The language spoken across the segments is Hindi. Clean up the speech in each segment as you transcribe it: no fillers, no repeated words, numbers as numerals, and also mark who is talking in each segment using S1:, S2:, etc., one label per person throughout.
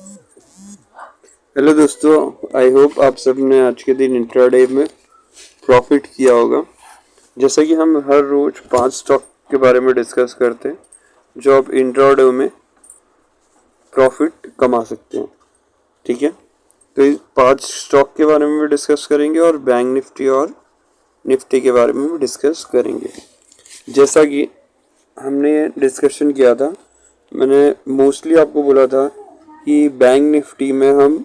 S1: हेलो दोस्तों, आई होप आप सब ने आज के दिन इंट्राडे में प्रॉफिट किया होगा। जैसा कि हम हर रोज 5 स्टॉक के बारे में डिस्कस करते हैं जो आप इंट्राडे में प्रॉफिट कमा सकते हैं। ठीक है, तो इस 5 स्टॉक के बारे में भी डिस्कस करेंगे और बैंक निफ्टी और निफ्टी के बारे में भी डिस्कस करेंगे। जैसा कि हमने डिस्कशन किया था, मैंने मोस्टली आपको बोला था कि बैंक निफ्टी में हम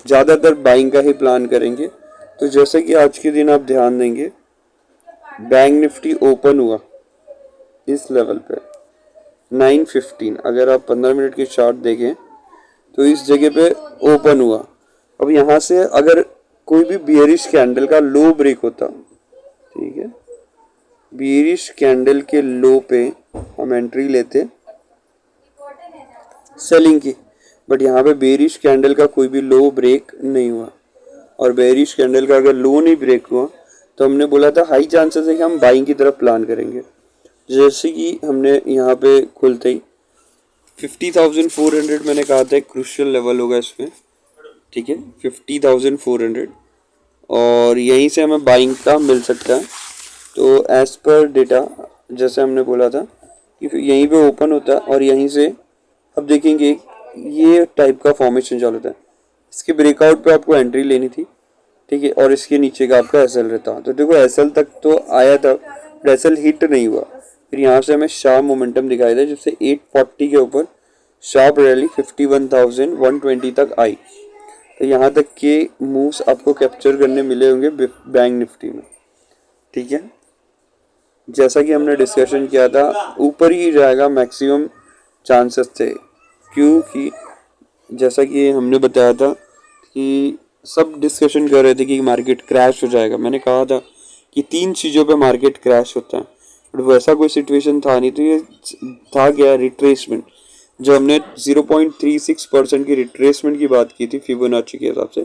S1: ज़्यादातर बाइंग का ही प्लान करेंगे। तो जैसे कि आज के दिन आप ध्यान देंगे, बैंक निफ्टी ओपन हुआ इस लेवल पे 915। अगर आप 15 मिनट की चार्ट देखें तो इस जगह पे ओपन हुआ। अब यहाँ से अगर कोई भी बियरिश कैंडल का लो ब्रेक होता, ठीक है, बियरिश कैंडल के लो पे हम एंट्री लेते सेलिंग की, बट यहाँ पे बेरिश कैंडल का कोई भी लो ब्रेक नहीं हुआ। और बेरिश कैंडल का अगर लो नहीं ब्रेक हुआ तो हमने बोला था हाई चांसेस है कि हम बाइंग की तरफ प्लान करेंगे। जैसे कि हमने यहाँ पे खुलते ही 50,400 मैंने कहा था क्रूशियल लेवल होगा इसमें। ठीक है, 50,400 और यहीं से हमें बाइंग का मिल सकता है। तो एज पर डेटा जैसे हमने बोला था कि यहीं पे ओपन होता है और यहीं से अब देखेंगे ये टाइप का फॉर्मेशन चालू होता है। इसके ब्रेकआउट पे आपको एंट्री लेनी थी, ठीक है, और इसके नीचे का आपका एसएल रहता। तो देखो एसएल तक तो आया था, बट एसएल हिट नहीं हुआ। फिर यहाँ से हमें शार्प मोमेंटम दिखाई दे, जिससे 840 के ऊपर शार्प रैली 51,120 तक आई। तो यहाँ तक के मूव्स आपको कैप्चर करने मिले होंगे बैंक निफ्टी में। ठीक है, जैसा कि हमने डिस्कशन किया था ऊपर ही जाएगा मैक्सिमम चांसेस थे, क्योंकि जैसा कि हमने बताया था कि सब डिस्कशन कर रहे थे कि मार्केट क्रैश हो जाएगा। मैंने कहा था कि 3 चीज़ों पे मार्केट क्रैश होता है, बट वैसा कोई सिचुएशन था नहीं। तो ये था क्या, रिट्रेसमेंट। जो हमने 0.36% की रिट्रेसमेंट की बात की थी फिबोनाची के हिसाब से,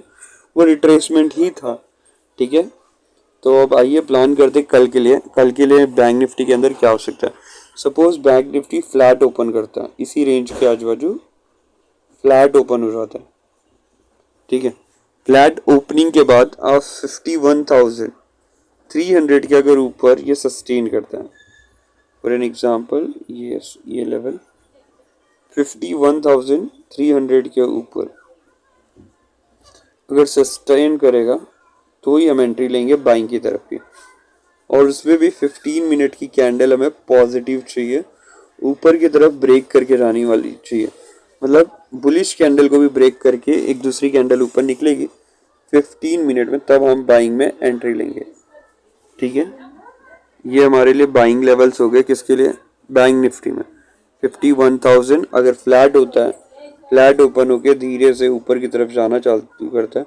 S1: वो रिट्रेसमेंट ही था। ठीक है, तो अब आइए प्लान करते कल के लिए बैंक निफ्टी के अंदर क्या हो सकता है। Suppose bank Nifty flat open करता है, इसी रेंज के आजू बाजू फ्लैट ओपन हो जाता है। ठीक है, फ्लैट ओपनिंग के बाद आप 51,300 के अगर ऊपर ये सस्टेन करता है, फॉर एन एग्जांपल ये लेवल 51,300 के ऊपर अगर सस्टेन करेगा तो ही हम एंट्री लेंगे बाइंग की तरफ की। और उसमें भी 15 मिनट की कैंडल हमें पॉजिटिव चाहिए, ऊपर की तरफ ब्रेक करके जाने वाली चाहिए। मतलब बुलिश कैंडल को भी ब्रेक करके एक दूसरी कैंडल ऊपर निकलेगी 15 मिनट में, तब हम बाइंग में एंट्री लेंगे। ठीक है, ये हमारे लिए बाइंग लेवल्स हो गए। किसके लिए, बैंक निफ्टी में 51,000 अगर फ्लैट होता है, फ्लैट ओपन होके धीरे से ऊपर की तरफ जाना चालू करता है,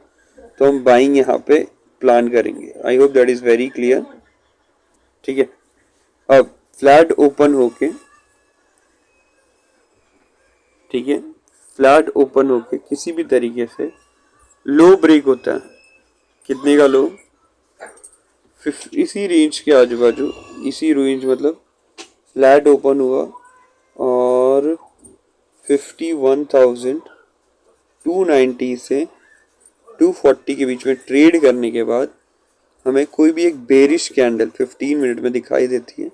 S1: तो हम बाइंग यहाँ पे प्लान करेंगे। I hope that is very clear. ठीक है, अब फ्लैट ओपन होके, ठीक है, फ्लैट ओपन होके किसी भी तरीके से लो ब्रेक होता है। कितने का लो, इसी रेंज के आजू बाजू, इसी रेंज मतलब फ्लैट ओपन हुआ और 51,290 से 240 के बीच में ट्रेड करने के बाद हमें कोई भी एक बेरिश कैंडल 15 मिनट में दिखाई देती है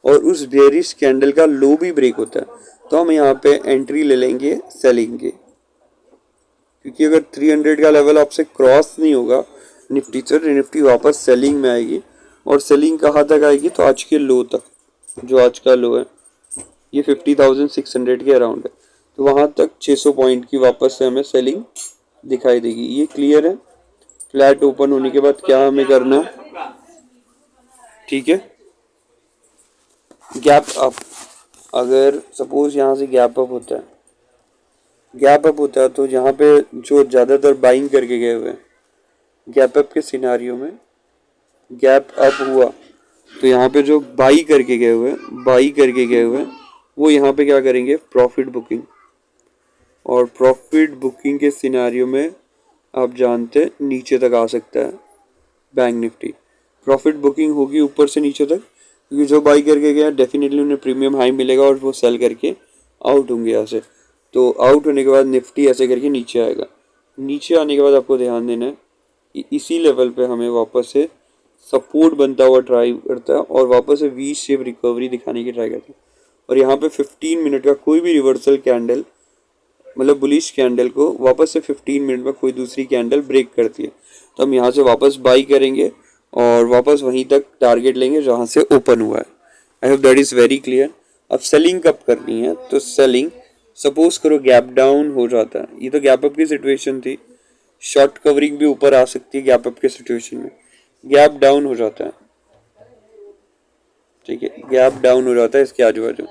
S1: और उस बेरिश कैंडल का लो भी ब्रेक होता है, तो हम यहाँ पे एंट्री ले लेंगे सेलिंग के। क्योंकि अगर 300 का लेवल आपसे क्रॉस नहीं होगा निफ्टी से, निफ्टी वापस सेलिंग में आएगी। और सेलिंग कहाँ तक आएगी, तो आज के लो तक, जो आज का लो है ये 50,600 के अराउंड है, तो वहाँ तक 600 पॉइंट की वापस से हमें सेलिंग दिखाई देगी। ये क्लियर है। फ्लैट ओपन होने के बाद क्या हमें करना है, ठीक है, गैप अप। अगर सपोज यहाँ से गैप अप होता है, तो यहाँ पे जो ज़्यादातर बाइंग करके गए हुए हैं, गैप अप के सिनारियो में गैप अप हुआ तो यहाँ पे जो बाई करके गए हुए वो यहाँ पे क्या करेंगे, प्रॉफिट बुकिंग। और प्रॉफिट बुकिंग के सिनारियो में आप जानते नीचे तक आ सकता है बैंक निफ्टी। प्रॉफिट बुकिंग होगी ऊपर से नीचे तक, क्योंकि जो बाई करके गया डेफिनेटली उन्हें प्रीमियम हाई मिलेगा और वो सेल करके आउट होंगे यहाँ से। तो आउट होने के बाद निफ्टी ऐसे करके नीचे आएगा। नीचे आने के बाद आपको ध्यान देना है कि इसी लेवल पे हमें वापस से सपोर्ट बनता हुआ ट्राई करता है और वापस से वी शेप रिकवरी दिखाने की ट्राई करता है। और यहाँ पे 15 मिनट का कोई भी रिवर्सल कैंडल, मतलब बुलिश कैंडल को वापस से 15 मिनट में कोई दूसरी कैंडल ब्रेक करती है तो हम यहाँ से वापस बाई करेंगे और वापस वहीं तक टारगेट लेंगे जहाँ से ओपन हुआ है। I hope that is very clear. अब सेलिंग कब करनी है, तो सेलिंग सपोज करो गैप डाउन हो जाता है, ये तो गैप अप की सिचुएशन थी, शॉर्ट कवरिंग भी ऊपर आ सकती है गैप अप के सिचुएशन में। गैप डाउन हो जाता है, ठीक है, गैप डाउन हो जाता है इसके आजू बाजू,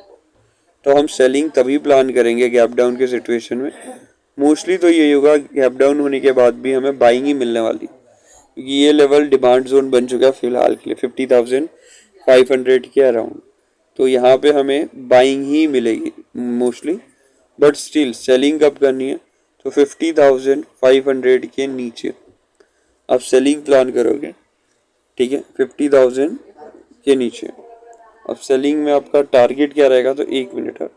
S1: तो हम सेलिंग तभी प्लान करेंगे गैप डाउन के सिचुएशन में। मोस्टली तो यही होगा, गैप डाउन होने के बाद भी हमें बाइंग ही मिलने वाली, क्योंकि ये लेवल डिमांड जोन बन चुका है फिलहाल के लिए 50,500 के अराउंड, तो यहाँ पे हमें बाइंग ही मिलेगी मोस्टली। बट स्टिल सेलिंग कब करनी है, तो 50,500 के नीचे आप सेलिंग प्लान करोगे, ठीक है, 50,000 के नीचे। अब सेलिंग में आपका टारगेट क्या रहेगा, तो 1 मिनट है,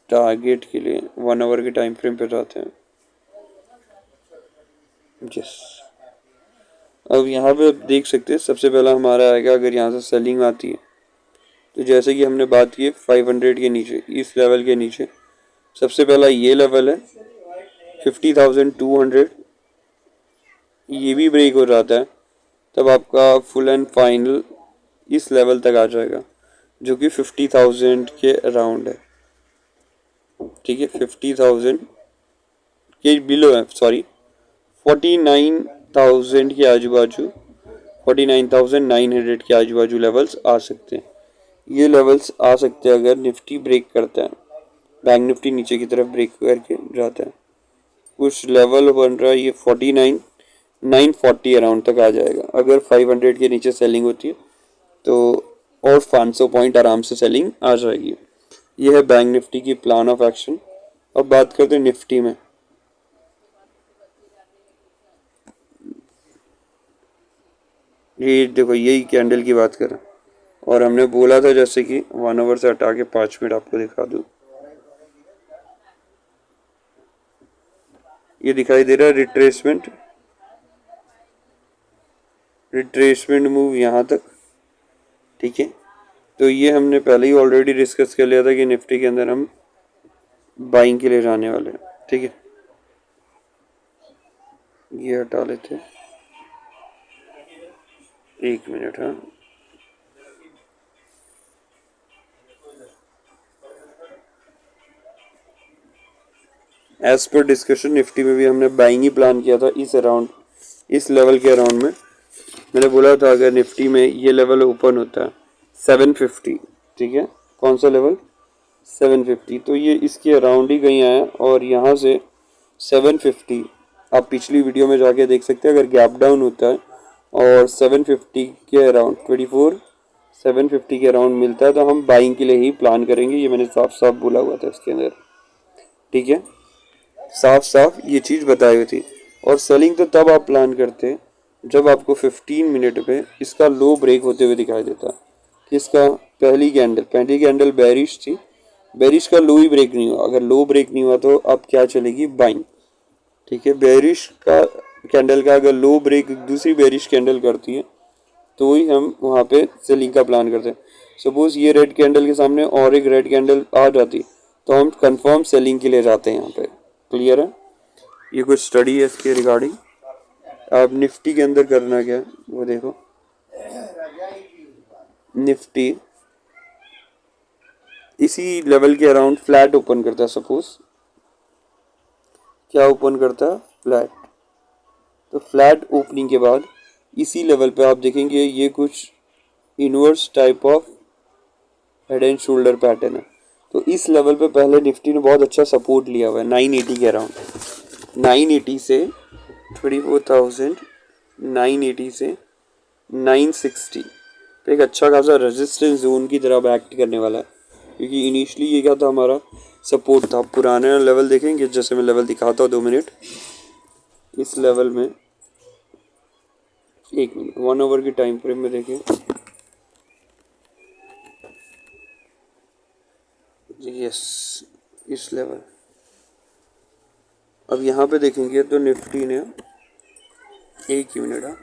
S1: टारगेट के लिए 1 आवर के टाइम फ्रेम पे जाते हैं। यस, अब यहाँ पे आप देख सकते हैं सबसे पहला हमारा आएगा, अगर यहाँ से सेलिंग आती है तो जैसे कि हमने बात की 500 के नीचे, इस लेवल के नीचे सबसे पहला ये लेवल है 50,200, ये भी ब्रेक हो जाता है तब आपका फुल एंड फाइनल इस लेवल तक आ जाएगा जो कि 50,000 के अराउंड है, ठीक है, 50,000 के बिलो है, सॉरी 49,000 के आजू बाजू, 49,900 के आजू बाजू लेवल्स आ सकते हैं। ये लेवल्स आ सकते हैं अगर निफ्टी ब्रेक करता है, बैंक निफ्टी नीचे की तरफ ब्रेक करके जाता है। कुछ लेवल बन रहा है ये 49,940 अराउंड तक आ जाएगा अगर 500 के नीचे सेलिंग होती है तो, और 500 पॉइंट आराम से सेलिंग आ जाएगी। ये है बैंक निफ्टी की प्लान ऑफ एक्शन। अब बात करते हैं निफ्टी में। ये देखो यही कैंडल की बात करें और हमने बोला था जैसे कि 1 आवर से हटा के 5 मिनट आपको दिखा दूँ, ये दिखाई दे रहा है रिट्रेसमेंट, रिट्रेसमेंट मूव यहाँ तक, ठीक है, तो ये हमने पहले ही ऑलरेडी डिस्कस कर लिया था कि निफ्टी के अंदर हम बाइंग के लिए जाने वाले हैं, ठीक है, ये हटा लेते हैं, 1 मिनट। हाँ, एज पर डिस्कशन निफ्टी में भी हमने बाइंग ही प्लान किया था इस अराउंड, इस लेवल के अराउंड में। मैंने बोला था अगर निफ्टी में ये लेवल ओपन होता है 750, ठीक है, कौन सा लेवल 750, तो ये इसके अराउंड ही कहीं आया और यहाँ से 750 आप पिछली वीडियो में जाके देख सकते हैं, अगर गैप डाउन होता है और 750 के अराउंड 750 के अराउंड मिलता है तो हम बाइंग के लिए ही प्लान करेंगे, ये मैंने साफ साफ बोला हुआ था इसके अंदर, ठीक है, साफ साफ ये चीज़ बताई हुई थी। और सेलिंग तो तब आप प्लान करते जब आपको 15 मिनट पे इसका लो ब्रेक होते हुए दिखाई देता कि इसका पहली कैंडल बेरिश थी, बेरिश का लो ही ब्रेक नहीं हुआ, अगर लो ब्रेक नहीं हुआ तो अब क्या चलेगी, बाइंग, ठीक है, बेरिश का कैंडल का अगर लो ब्रेक दूसरी बेरिश कैंडल करती है तो ही हम वहाँ पे सेलिंग का प्लान करते हैं। सपोज ये रेड कैंडल के सामने और एक रेड कैंडल आ जाती तो हम कंफर्म सेलिंग के लिए जाते हैं यहाँ पे, क्लियर है, ये कुछ स्टडी है इसके रिगार्डिंग। अब निफ्टी के अंदर करना क्या है वो देखो, निफ्टी इसी लेवल के अराउंड फ्लैट ओपन करता है, सपोज क्या ओपन करता है, फ्लैट, तो फ्लैट ओपनिंग के बाद इसी लेवल पे आप देखेंगे ये कुछ inverse type of head and shoulder pattern है, तो इस लेवल पे पहले निफ्टी ने बहुत अच्छा सपोर्ट लिया हुआ है 980 के अराउंड, 980 से 24,980 से 960 पे एक अच्छा खासा रेजिस्टेंस जोन की तरह एक्ट करने वाला है, क्योंकि इनिशियली ये क्या था, हमारा सपोर्ट था। पुराने लेवल देखेंगे, जैसे मैं लेवल दिखाता हूँ 2 मिनट, इस लेवल में 1 मिनट 1 आवर की टाइम फ्रेम में देखें, यस इस लेवल। अब यहाँ पे देखेंगे तो निफ्टी ने, एक ही मिनट, हाँ,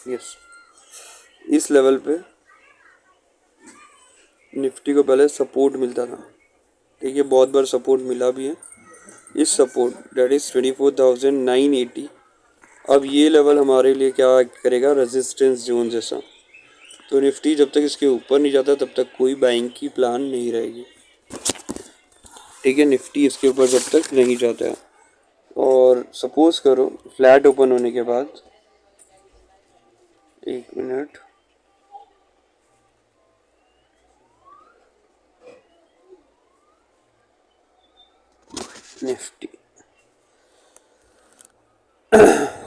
S1: यस, इस लेवल पे निफ्टी को पहले सपोर्ट मिलता था, ठीक है, बहुत बार सपोर्ट मिला भी है। इस सपोर्ट डेट इज 24,980, अब ये लेवल हमारे लिए क्या करेगा, रेजिस्टेंस जोन जैसा। तो निफ्टी जब तक इसके ऊपर नहीं जाता तब तक कोई बाइंग की प्लान नहीं रहेगी, ठीक है। निफ्टी इसके ऊपर जब तक नहीं जाता है, और सपोज करो फ्लैट ओपन होने के बाद, एक मिनट, निफ्टी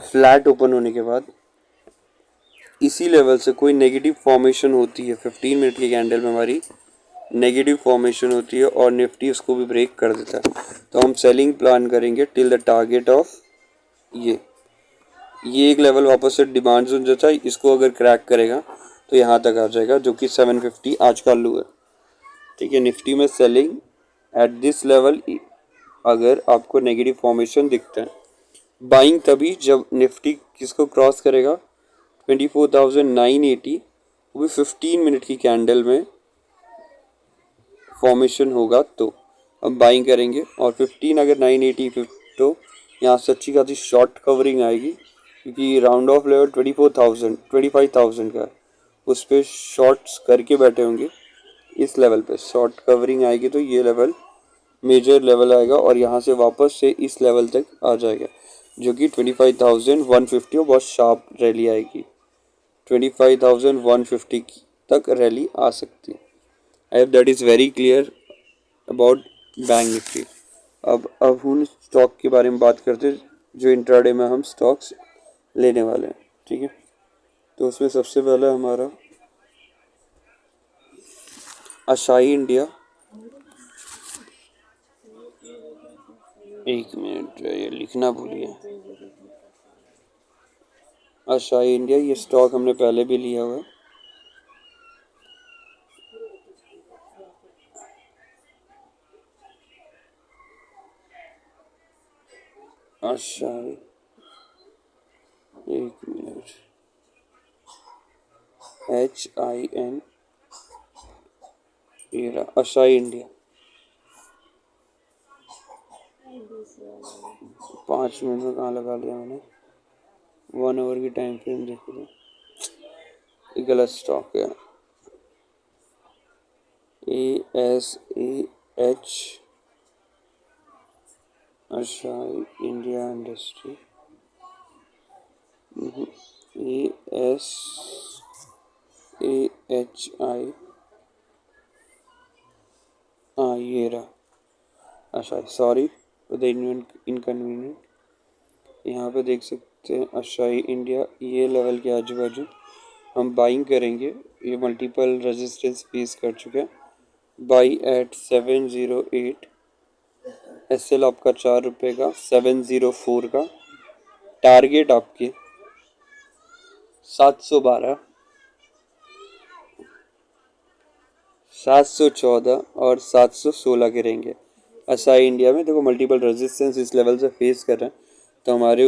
S1: फ्लैट ओपन होने के बाद इसी लेवल से कोई नेगेटिव फॉर्मेशन होती है, 15 मिनट की कैंडल में हमारी नेगेटिव फॉर्मेशन होती है और निफ्टी उसको भी ब्रेक कर देता है, तो हम सेलिंग प्लान करेंगे टिल द टारगेट ऑफ ये एक लेवल वापस से डिमांड जोन जैसा, इसको अगर क्रैक करेगा तो यहाँ तक आ जाएगा, जो कि 750 आज का लो है, ठीक है। निफ्टी में सेलिंग एट दिस लेवल, अगर आपको नेगेटिव फॉर्मेशन दिखता है, बाइंग तभी जब निफ्टी किसको क्रॉस करेगा, 24,980, वो भी 15 मिनट की कैंडल में फॉर्मेशन होगा, तो हम बाइंग करेंगे। और 15 अगर 980 तो यहाँ से अच्छी खासी शॉर्ट कवरिंग आएगी, क्योंकि राउंड ऑफ लेवल 25,000 का है, उस पर शॉर्ट्स करके बैठे होंगे। इस लेवल पे शॉर्ट कवरिंग आएगी तो ये लेवल मेजर लेवल आएगा, और यहाँ से वापस से इस लेवल तक आ जाएगा, जो कि 25,150, और बहुत शार्प रैली आएगी, 25,150 तक रैली आ सकती है। I hope that is very clear about bank Nifty. अब हम स्टॉक के बारे में बात करते हैं, जो इंट्राडे में हम स्टॉक्स लेने वाले हैं, ठीक है। तो उसमें सबसे पहला हमारा आशाई इंडिया, एक मिनट, ये लिखना भूलिए, आशाई इंडिया, ये स्टॉक हमने पहले भी लिया हुआ है। आशाई, एक मिनट, HIN, ये रहा आशाई इंडिया। 5 मिनट में कहाँ लगा लिया मैंने, 1 आवर की टाइम फ्रेम देखो तो, ये गलत स्टॉक है। ASAH, Assaye India industry, ASAHI, हाँ ये रहा Assaye, sorry for the inconvenient. यहाँ पे देख सकते हैं आशाई इंडिया, ये लेवल के आजू बाजू हम बाइंग करेंगे, ये मल्टीपल रेजिस्टेंस फेस कर चुके हैं। बाई एट 708, SL आपका 4 रुपये का, 704 का, टारगेट आपके 712, 714 और 716 के रहेंगे। आशाई इंडिया में देखो मल्टीपल रेजिस्टेंस इस लेवल से फेस कर रहे हैं, तो हमारे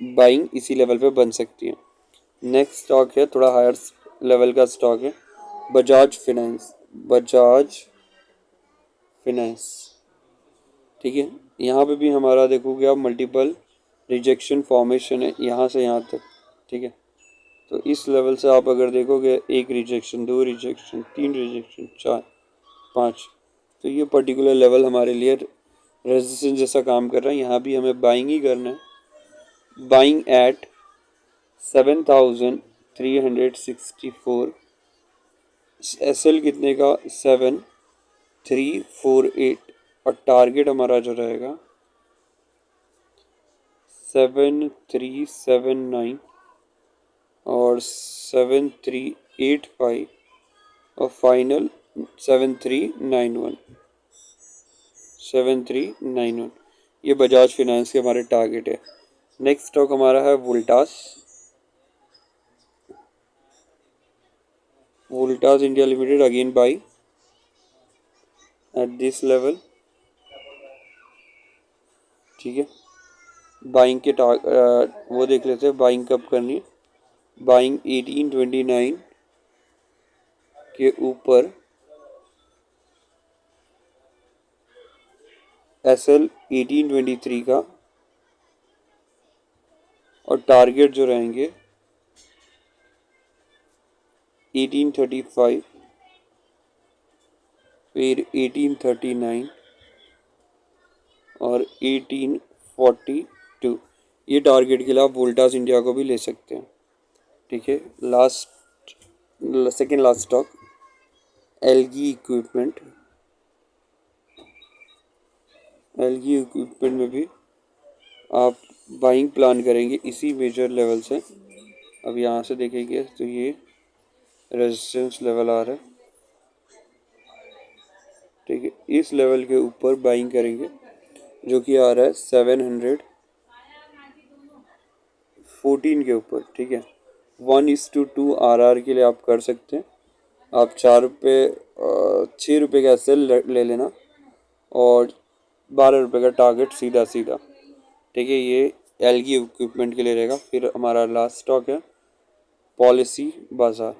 S1: बाइंग इसी लेवल पे बन सकती है। नेक्स्ट स्टॉक है, थोड़ा हायर लेवल का स्टॉक है, बजाज फाइनेंस, ठीक है। यहाँ पे भी हमारा देखोगे आप मल्टीपल रिजेक्शन फॉर्मेशन है यहाँ से यहाँ तक, ठीक है। तो इस लेवल से आप अगर देखोगे, 1 रिजेक्शन, 2 रिजेक्शन, 3 रिजेक्शन, 4, 5, तो ये पर्टिकुलर लेवल हमारे लिए रेजिस्टेंस जैसा काम कर रहा है। यहाँ भी हमें बाइंग ही करना है, बाइंग एट 7,364, SL कितने का, 7,348, और टारगेट हमारा जो रहेगा 7,379 और 7,385, और फाइनल 7,391। ये बजाज फाइनेंस के हमारे टारगेट है। नेक्स्ट स्टॉक हमारा है Voltas, Voltas India limited again by at this level, ठीक है। बाइंग के वो देख लेते हैं बाइंग कब करनी है। बाइंग 1829 के ऊपर SL 1823 का, और टारगेट जो रहेंगे 1835, फिर 1839 और 1842। ये टारगेट के लिए आप वोल्टास इंडिया को भी ले सकते हैं, ठीक है। Second last stock LG equipment. LG equipment में भी आप बाइंग प्लान करेंगे इसी मेजर लेवल से। अब यहाँ से देखेंगे तो ये रेजिस्टेंस लेवल आ रहा है, ठीक है। इस लेवल के ऊपर बाइंग करेंगे जो कि आ रहा है 714 के ऊपर, ठीक है। 1:2 RR के लिए आप कर सकते हैं। आप 6 रुपये का SL ले लेना और 12 रुपये का टारगेट सीधा सीधा, ठीक है। ये एलगी इक्विपमेंट के लिए रहेगा। फिर हमारा लास्ट स्टॉक है पॉलिसी बाजार।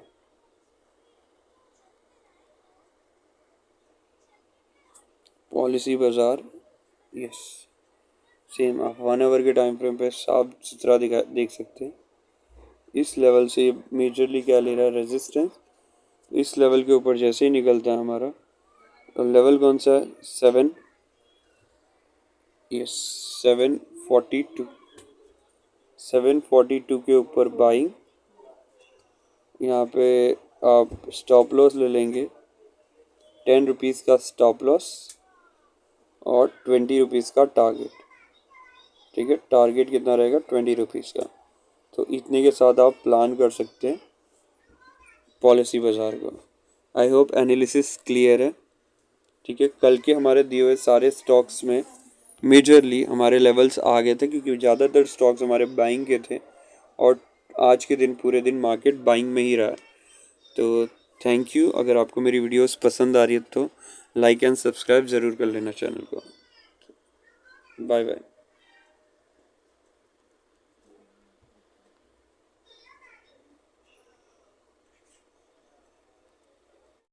S1: पॉलिसी बाजार, यस, सेम आप 1 आवर के टाइम फ्रेम पे साफ सुथरा देख सकते हैं। इस लेवल से मेजरली क्या ले रहा है, रेजिस्टेंस। इस लेवल के ऊपर जैसे ही निकलता है हमारा, तो लेवल कौन सा है, 742। 742 के ऊपर बाइंग। यहाँ पे आप स्टॉप लॉस ले लेंगे 10 रुपीज़ का स्टॉप लॉस और 20 रुपीज़ का टारगेट, ठीक है। टारगेट कितना रहेगा, 20 रुपीज़ का। तो इतने के साथ आप प्लान कर सकते हैं पॉलिसी बाजार को। आई होप एनालिसिस क्लियर है, ठीक है। कल के हमारे दिए हुए सारे स्टॉक्स में मेजरली हमारे लेवल्स आ गए थे, क्योंकि ज़्यादातर स्टॉक्स हमारे बाइंग के थे और आज के दिन पूरे दिन मार्केट बाइंग में ही रहा है। तो थैंक यू। अगर आपको मेरी वीडियोस पसंद आ रही है तो लाइक एंड सब्सक्राइब ज़रूर कर लेना चैनल को। Bye bye.